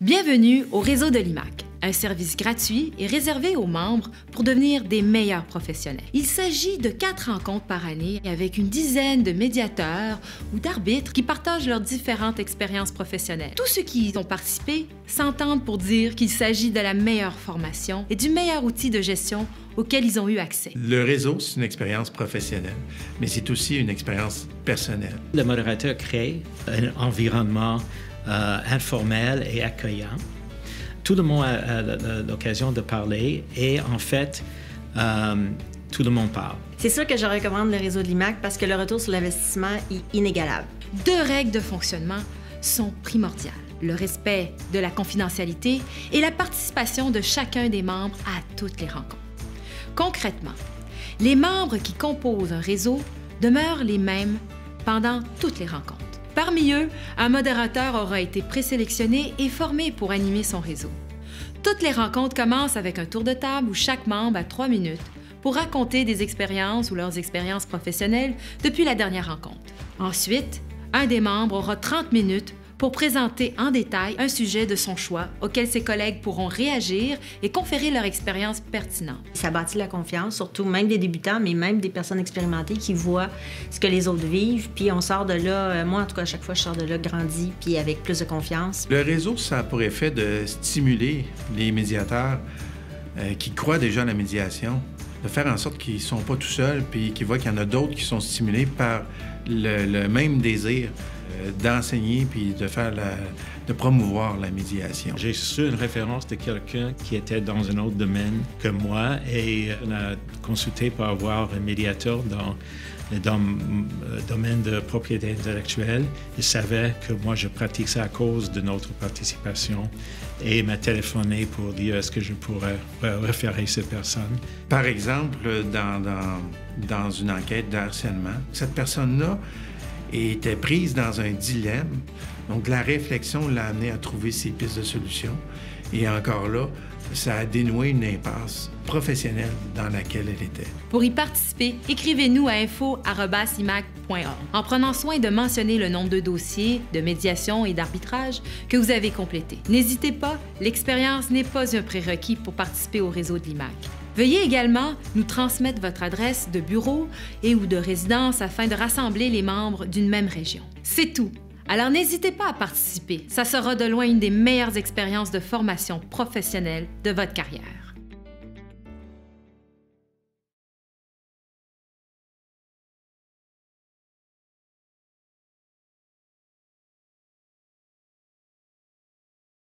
Bienvenue au réseau de l'IMAC, un service gratuit et réservé aux membres pour devenir des meilleurs professionnels. Il s'agit de 4 rencontres par année avec une dizaine de médiateurs ou d'arbitres qui partagent leurs différentes expériences professionnelles. Tous ceux qui y ont participé s'entendent pour dire qu'il s'agit de la meilleure formation et du meilleur outil de gestion auquel ils ont eu accès. Le réseau, c'est une expérience professionnelle, mais c'est aussi une expérience personnelle. Le modérateur crée un environnement informel et accueillant. Tout le monde a l'occasion de parler et en fait, tout le monde parle. C'est sûr que je recommande le réseau de l'IMAC parce que le retour sur l'investissement est inégalable. 2 règles de fonctionnement sont primordiales. Le respect de la confidentialité et la participation de chacun des membres à toutes les rencontres. Concrètement, les membres qui composent un réseau demeurent les mêmes pendant toutes les rencontres. Parmi eux, un modérateur aura été présélectionné et formé pour animer son réseau. Toutes les rencontres commencent avec un tour de table où chaque membre a 3 minutes pour raconter des expériences ou leurs expériences professionnelles depuis la dernière rencontre. Ensuite, un des membres aura 30 minutes pour présenter en détail un sujet de son choix auquel ses collègues pourront réagir et conférer leur expérience pertinente. Ça bâtit la confiance, surtout même des débutants, mais même des personnes expérimentées qui voient ce que les autres vivent. Puis on sort de là, moi en tout cas, à chaque fois, je sors de là grandi, puis avec plus de confiance. Le réseau, ça a pour effet de stimuler les médiateurs qui croient déjà à la médiation, de faire en sorte qu'ils ne sont pas tout seuls, puis qu'ils voient qu'il y en a d'autres qui sont stimulés par le même désir d'enseigner puis de promouvoir la médiation. J'ai reçu une référence de quelqu'un qui était dans un autre domaine que moi et on a consulté pour avoir un médiateur dans le domaine de propriété intellectuelle. Il savait que moi, je pratique ça à cause de notre participation et il m'a téléphoné pour dire est-ce que je pourrais référer ces personnes. Par exemple, dans une enquête de harcèlement, cette personne-là était prise dans un dilemme. Donc, la réflexion l'a amenée à trouver ses pistes de solution. Et encore là, ça a dénoué une impasse professionnelle dans laquelle elle était. Pour y participer, écrivez-nous à info@imac.org en prenant soin de mentionner le nombre de dossiers de médiation et d'arbitrage que vous avez complétés. N'hésitez pas, l'expérience n'est pas un prérequis pour participer au réseau de l'IMAC. Veuillez également nous transmettre votre adresse de bureau et ou de résidence afin de rassembler les membres d'une même région. C'est tout. Alors n'hésitez pas à participer. Ça sera de loin une des meilleures expériences de formation professionnelle de votre carrière.